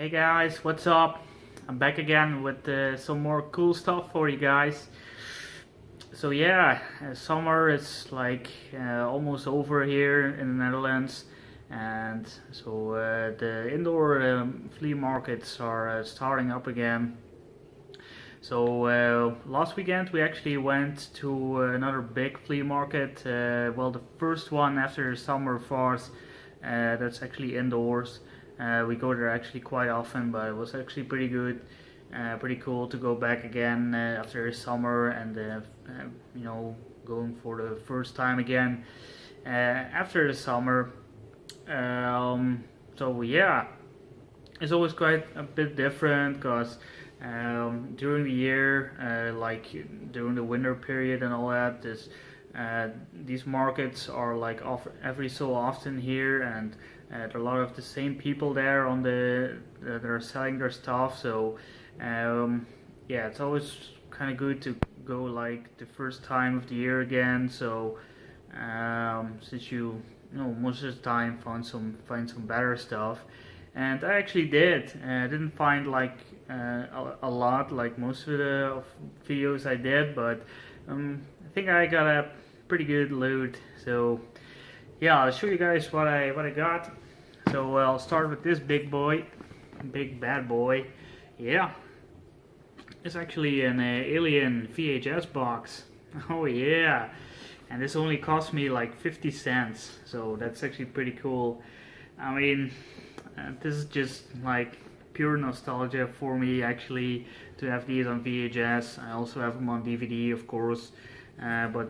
Hey guys, what's up? I'm back again with some more cool stuff for you guys. So yeah, summer is like almost over here in the Netherlands, and so the indoor flea markets are starting up again. So last weekend we actually went to another big flea market. Well, the first one after summer for us. That's actually indoors. We go there actually quite often, but it was actually pretty good. Pretty cool to go back again after summer and going for the first time again after the summer. So yeah, it's always quite a bit different because during the year, like during the winter period and all that, these markets are like off every so often here, and there are a lot of the same people there on that are selling their stuff. So yeah, it's always kind of good to go like the first time of the year again. So since you most of the time find some better stuff, and I actually did. I didn't find like a lot like most of the videos I did, but I think I got a pretty good loot. So yeah, I'll show you guys what I got. So I'll start with this big boy, big bad boy. Yeah, it's actually an Alien VHS box. Oh yeah, and this only cost me like 50 cents. So that's actually pretty cool. I mean, this is just like pure nostalgia for me actually to have these on VHS. I also have them on DVD, of course. But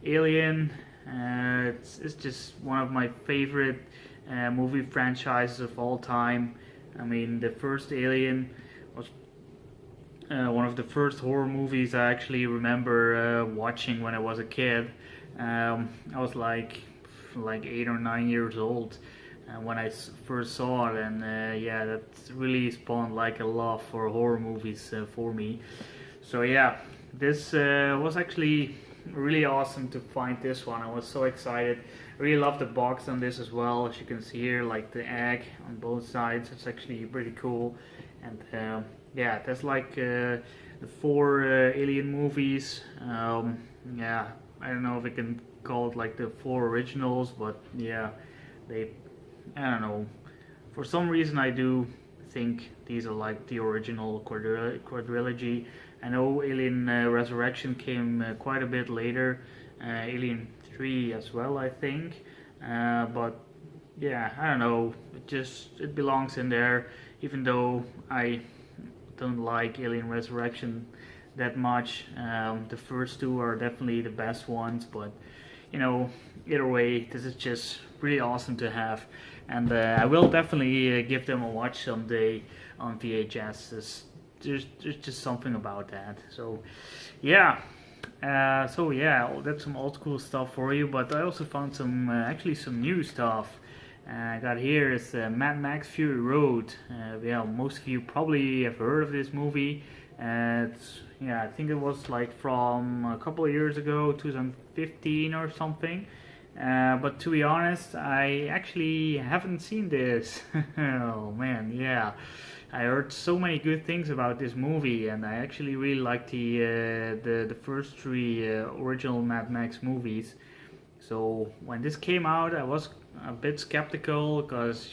Alien, it's just one of my favorite movie franchises of all time. I mean, the first Alien was one of the first horror movies I actually remember watching when I was a kid. I was like 8 or 9 years old when I first saw it, and yeah, that really spawned like a love for horror movies for me. So yeah, this was actually really awesome to find this one. I was so excited. I really love the box on this as well. As you can see here, like the egg on both sides, it's actually pretty cool. And yeah, that's like the four Alien movies. Yeah, I don't know if I can call it like the four originals, but yeah, I don't know. For some reason, I do think these are like the original quadrilogy. I know Alien Resurrection came quite a bit later, Alien 3 as well, I think. But yeah, I don't know. It belongs in there, even though I don't like Alien Resurrection that much. The first two are definitely the best ones, but either way, this is just really awesome to have, and I will definitely give them a watch someday on VHS. There's just something about that. So yeah, that's some old school stuff for you. But I also found some actually some new stuff. I got here is Mad Max Fury Road. Yeah, most of you probably have heard of this movie. I think it was like from a couple of years ago, 2015 or something. But to be honest, I actually haven't seen this. Oh man, yeah. I heard so many good things about this movie, and I actually really liked the first three original Mad Max movies. So when this came out, I was a bit skeptical because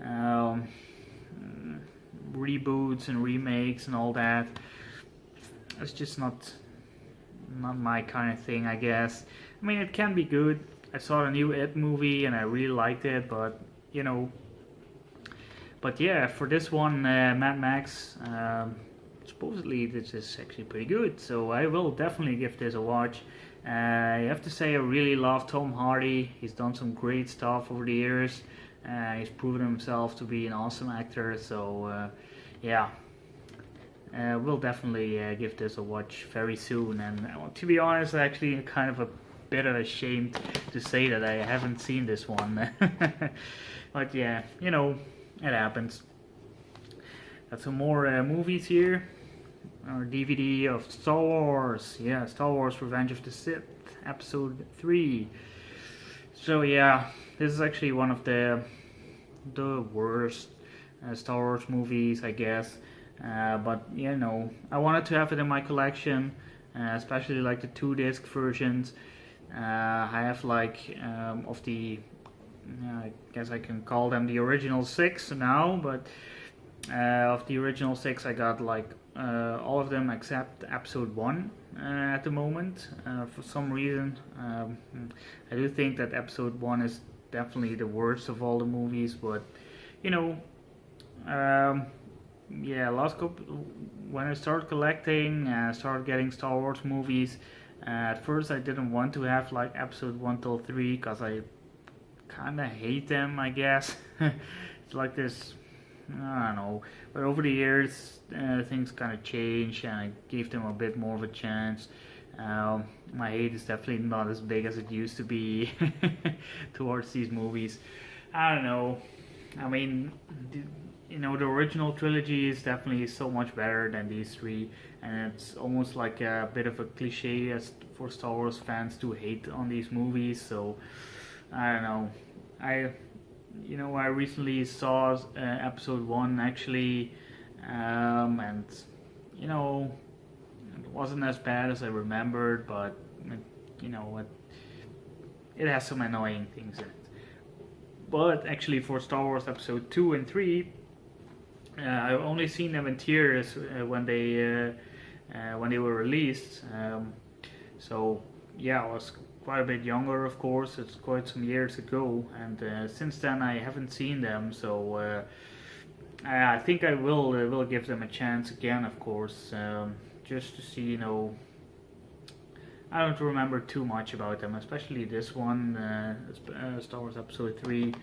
um, reboots and remakes and all that. It's just not my kind of thing, I guess. I mean, it can be good. I saw the new It movie and I really liked it, but yeah, for this one, Mad Max, supposedly this is actually pretty good, so I will definitely give this a watch. I have to say I really love Tom Hardy. He's done some great stuff over the years. He's proven himself to be an awesome actor, so yeah. We'll definitely give this a watch very soon, and to be honest, actually kind of a bit of ashamed to say that I haven't seen this one. But yeah, it happens. Got some more movies here. Our DVD of Star Wars. Yeah, Star Wars Revenge of the Sith, Episode 3. So yeah, this is actually one of the worst Star Wars movies, I guess. But you know, I wanted to have it in my collection, especially like the 2 disc versions. I have like of the, I guess I can call them the original 6 now, but of the original 6 I got like all of them except episode 1 at the moment. For some reason, I do think that episode 1 is definitely the worst of all the movies, but you know, yeah, when I started collecting, started getting Star Wars movies. At first, I didn't want to have like episode 1 till 3 because I kind of hate them, I guess. It's like this, I don't know. But over the years, things kind of changed, and I gave them a bit more of a chance. My hate is definitely not as big as it used to be towards these movies. I don't know. I mean, you know, the original trilogy is definitely so much better than these 3, and it's almost like a bit of a cliche as for Star Wars fans to hate on these movies. So I don't know. I recently saw episode 1 actually, and you know, it wasn't as bad as I remembered, but it has some annoying things in it. But actually, for Star Wars episode 2 and 3. I've only seen them in theaters when they were released. So yeah, I was quite a bit younger, of course. It's quite some years ago, and since then I haven't seen them. So I think I will give them a chance again, of course, just to see. You know, I don't remember too much about them, especially this one, Star Wars Episode 3.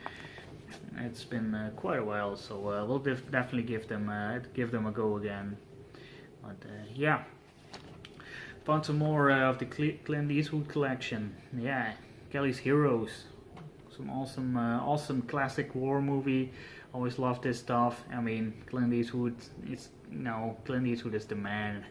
It's been quite a while, so we'll definitely give them a go again. But yeah, found some more of the Clint Eastwood collection. Yeah, Kelly's Heroes, some awesome classic war movie. Always loved this stuff. I mean, Clint Eastwood is the man.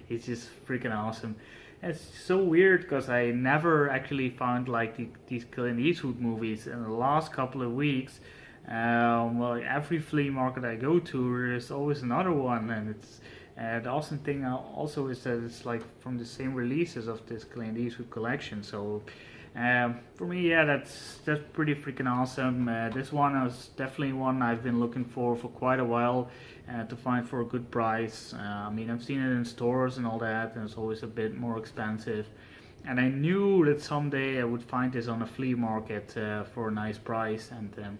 He's just freaking awesome. It's so weird because I never actually found like these Clint Eastwood movies in the last couple of weeks. Well, every flea market I go to, there's always another one, and it's the awesome thing also is that it's like from the same releases of this Clint Eastwood collection. So for me, yeah, that's pretty freaking awesome. This one is definitely one I've been looking for quite a while to find for a good price. I mean, I've seen it in stores and all that, and it's always a bit more expensive. And I knew that someday I would find this on a flea market for a nice price, and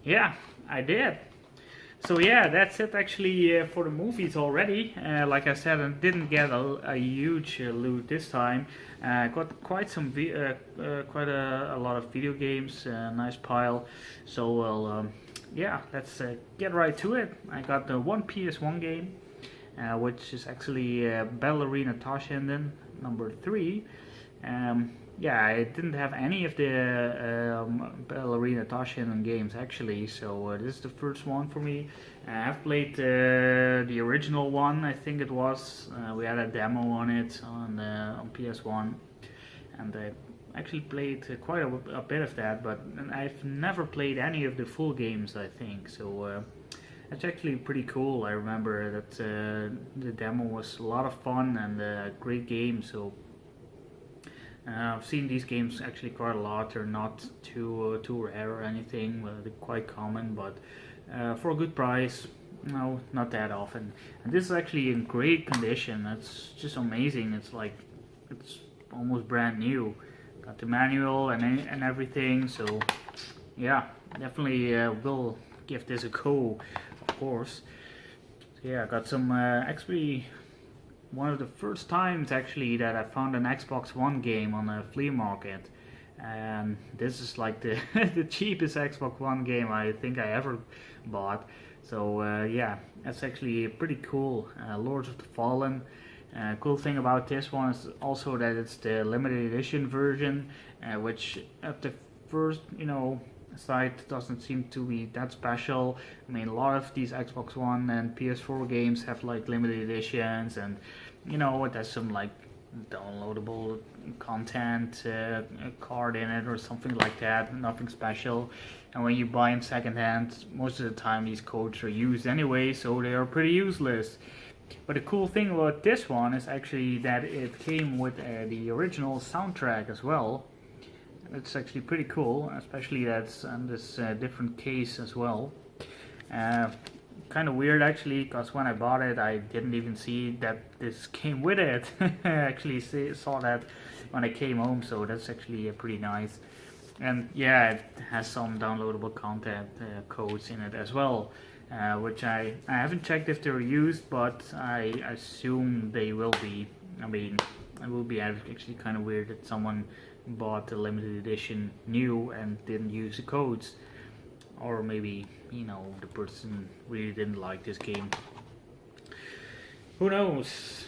yeah, I did. So yeah, that's it actually for the movies already. Like I said, I didn't get a huge loot this time. Got quite quite a lot of video games, nice pile. So well, yeah, let's get right to it. I got the one PS1 game, which is actually Ballerina Toshinden number 3. Yeah, I didn't have any of the Ballerina Toshinden games actually, so this is the first one for me. I've played the original one, I think it was. We had a demo on it on PS1, and I actually played quite a bit of that, but I've never played any of the full games, I think. So it's actually pretty cool. I remember that the demo was a lot of fun and a great game. So I've seen these games actually quite a lot. They're not too rare or anything. They're quite common, but for a good price, no, not that often. And this is actually in great condition. That's just amazing. It's almost brand new. Got the manual and everything. So yeah, definitely will give this a go, of course. So yeah, I got some actually. One of the first times actually that I found an Xbox One game on a flea market, and this is like the the cheapest Xbox One game I think I ever bought. So yeah, that's actually pretty cool. Lords of the Fallen. Cool thing about this one is also that it's the limited edition version, which at the first sight doesn't seem to be that special. I mean, a lot of these Xbox One and PS4 games have like limited editions, and it has some like downloadable content card in it or something like that, nothing special. And when you buy them secondhand, most of the time these codes are used anyway, so they are pretty useless. But the cool thing about this one is actually that it came with the original soundtrack as well. It's actually pretty cool, especially that's on this different case as well. Kind of weird actually, because when I bought it I didn't even see that this came with it. I actually saw that when I came home, so that's actually pretty nice. And yeah, it has some downloadable content codes in it as well, which I haven't checked if they're used, but I assume they will be. I mean, it will be actually kind of weird that someone bought the limited edition new and didn't use the codes. Or maybe, you know, the person really didn't like this game. Who knows?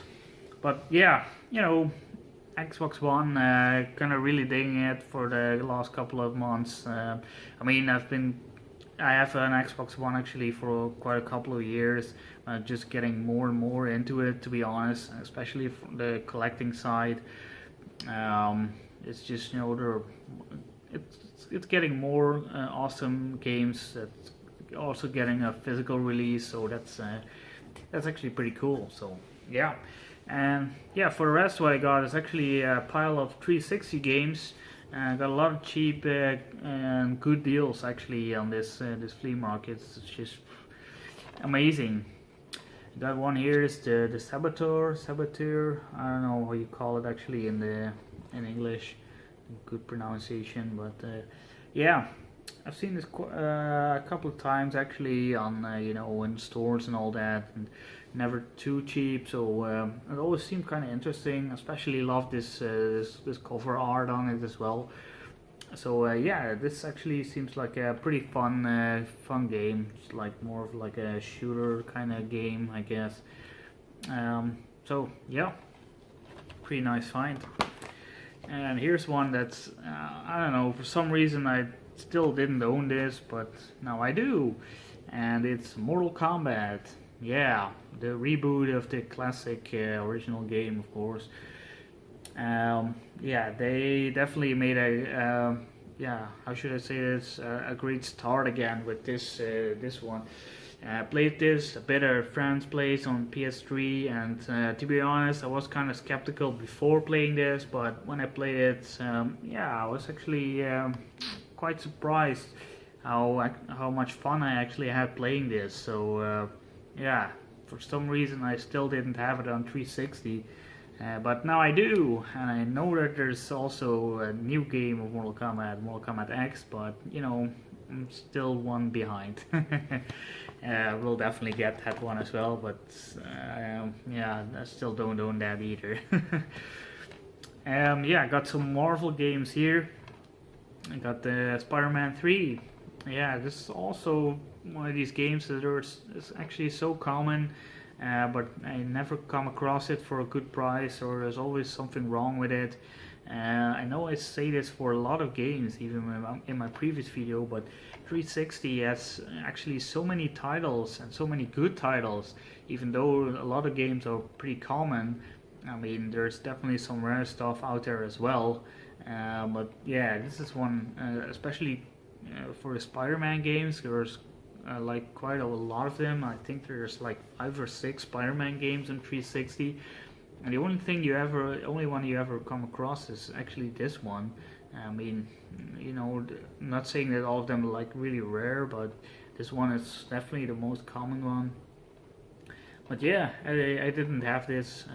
But yeah, you know, Xbox One, kind of really digging it for the last couple of months. I mean, I have an Xbox One actually for quite a couple of years. Just getting more and more into it, to be honest, especially from the collecting side. It's just, you know, it's getting more awesome games. That's also getting a physical release, so that's actually pretty cool. So yeah, and yeah, for the rest, what I got is actually a pile of 360 games. Got a lot of cheap and good deals actually on this flea market. It's just amazing. Got one here is the Saboteur. I don't know how you call it actually in English. Good pronunciation, but yeah, I've seen this a couple of times actually on you know, in stores and all that, and never too cheap. So it always seemed kind of interesting. Especially love this cover art on it as well. So yeah, this actually seems like a pretty fun game. It's like more of like a shooter kind of game, I guess. So yeah, pretty nice find. And here's one that's, I don't know, for some reason I still didn't own this, but now I do. And it's Mortal Kombat. Yeah, the reboot of the classic original game, of course. Yeah, they definitely made a, yeah, how should I say this, a great start again with this one. Played this a bit at a friend's place on PS3, and to be honest, I was kind of skeptical before playing this, but when I played it, yeah, I was actually quite surprised how much fun I actually had playing this. So yeah, for some reason I still didn't have it on 360, but now I do, and I know that there's also a new game of Mortal Kombat X, but you know, I'm still one behind. We'll definitely get that one as well, but yeah, I still don't own that either. Yeah, I got some Marvel games here. I got the Spider-Man 3. Yeah, this is also one of these games that is actually so common, but I never come across it for a good price, or there's always something wrong with it. I know I say this for a lot of games, even in my previous video, but 360 has actually so many titles, and so many good titles, even though a lot of games are pretty common. I mean, there's definitely some rare stuff out there as well, but yeah, this is one, especially for the Spider-Man games. There's like quite a lot of them. I think there's like 5 or 6 Spider-Man games on 360. And the only one you ever come across is actually this one. I mean, you know, I'm not saying that all of them are like really rare, but this one is definitely the most common one. But yeah, I didn't have this,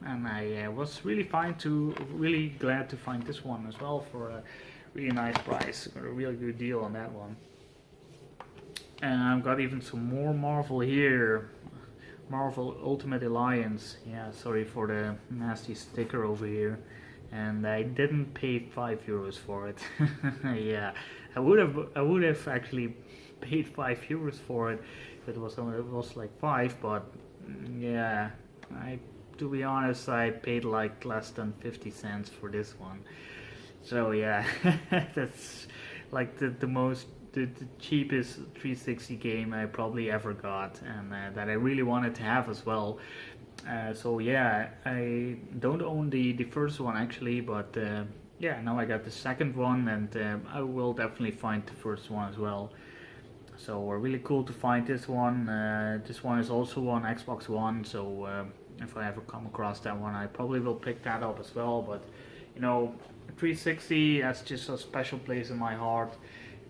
and I was really glad to find this one as well for a really nice price. Got a really good deal on that one. And I've got even some more Marvel here. Marvel Ultimate Alliance. Yeah, sorry for the nasty sticker over here. And I didn't pay €5 for it. Yeah, I would have actually paid €5 for it if it was like 5, but yeah, to be honest, I paid like less than 50 cents for this one. So yeah, that's like the cheapest 360 game I probably ever got, and that I really wanted to have as well. So yeah, I don't own the first one actually, but yeah, now I got the second one, and I will definitely find the first one as well. So really cool to find this one. This one is also on Xbox One, so if I ever come across that one, I probably will pick that up as well. But you know, 360 has just a special place in my heart.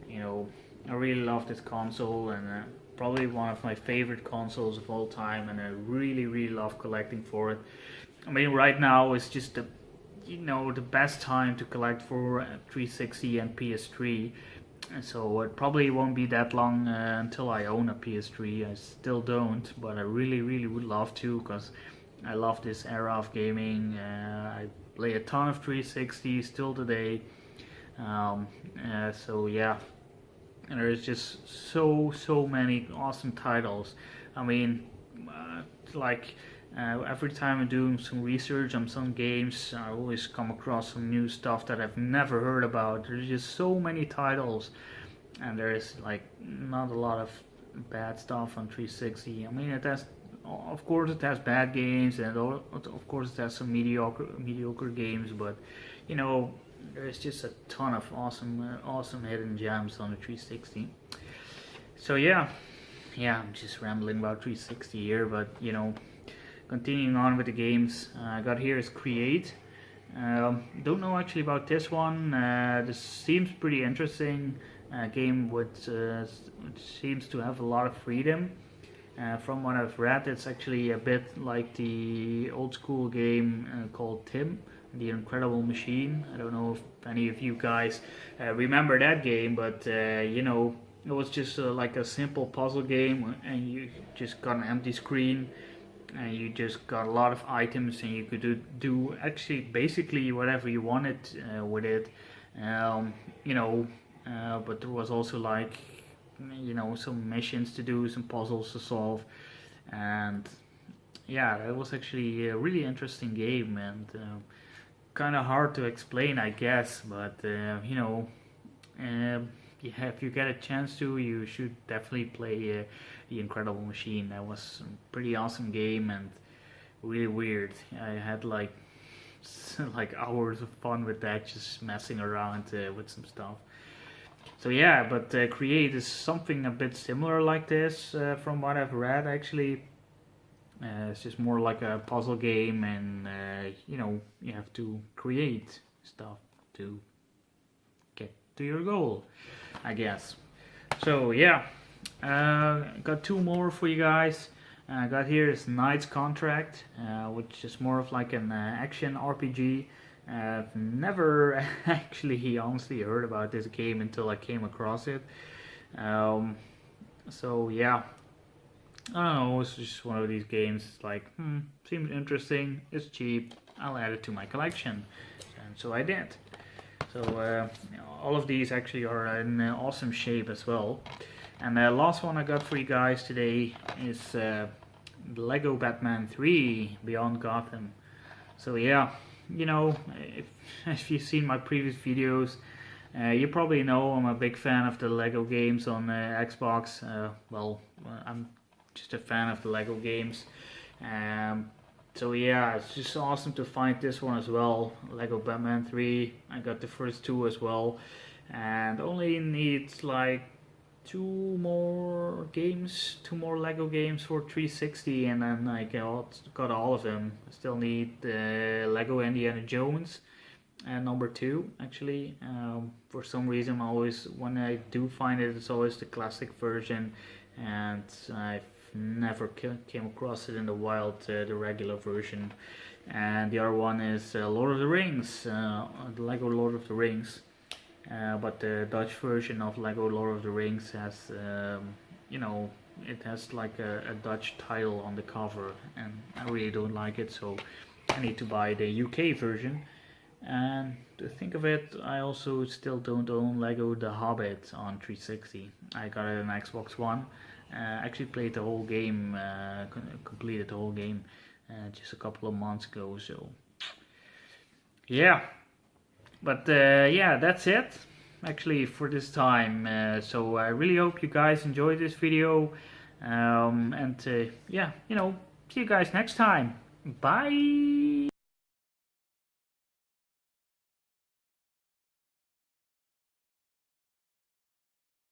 You know, I really love this console, and probably one of my favorite consoles of all time, and I really love collecting for it. I mean, right now is just the, you know, the best time to collect for 360 and PS3. So it probably won't be that long until I own a PS3. I still don't, but I really would love to, because I love this era of gaming. I play a ton of 360 still today. So yeah, and there's just so many awesome titles. I mean, like every time I'm doing some research on some games, I always come across some new stuff that I've never heard about. There's just so many titles, and there's like not a lot of bad stuff on 360. I mean, it has, of course, it has bad games, and of course it has some mediocre games, but you know, there's just a ton of awesome hidden gems on the 360. So yeah, I'm just rambling about 360 here, but you know, continuing on with the games, I got here is Create. Don't know actually about this one. This seems pretty interesting. Game which seems to have a lot of freedom. From what I've read, it's actually a bit like the old school game called Tim, The Incredible Machine. I don't know if any of you guys remember that game, but you know, it was just like a simple puzzle game, and you just got an empty screen, and you just got a lot of items, and you could do actually basically whatever you wanted with it. You know, but there was also like, you know, some missions to do, some puzzles to solve, and yeah, that was actually a really interesting game, and kind of hard to explain, I guess, but you know, yeah, if you get a chance to, you should definitely play The Incredible Machine. That was a pretty awesome game, and really weird. I had like hours of fun with that, just messing around with some stuff. So yeah, but Create is something a bit similar like this, from what I've read actually. It's just more like a puzzle game, and you know, you have to create stuff to get to your goal, I guess. So yeah, got two more for you guys. I got here is Knight's Contract, which is more of like an action RPG. I've never actually honestly heard about this game until I came across it. So yeah, I don't know, it's just one of these games. It's like, seems interesting, it's cheap, I'll add it to my collection. And so I did. So you know, all of these actually are in awesome shape as well. And the last one I got for you guys today is Lego Batman 3 Beyond Gotham. So yeah, you know, if you've seen my previous videos, you probably know I'm a big fan of the Lego games on Xbox. Well, I'm just a fan of the Lego games. So yeah, it's just awesome to find this one as well, Lego Batman 3. I got the first two as well, and only needs like two more Lego games for 360, and then I got all of them. I still need the Lego Indiana Jones and number 2 actually. For some reason, always when I do find it, it's always the classic version, and I've never came across it in the wild, the regular version. And the other one is Lord of the Rings, the Lego Lord of the Rings. But the Dutch version of Lego Lord of the Rings has, you know, it has like a Dutch title on the cover, and I really don't like it, so I need to buy the UK version. And to think of it, I also still don't own Lego The Hobbit on 360. I got it on Xbox One. Actually played the whole game, completed the whole game just a couple of months ago, so yeah. But yeah, that's it actually for this time. So I really hope you guys enjoyed this video, and yeah, you know, See you guys next time. Bye.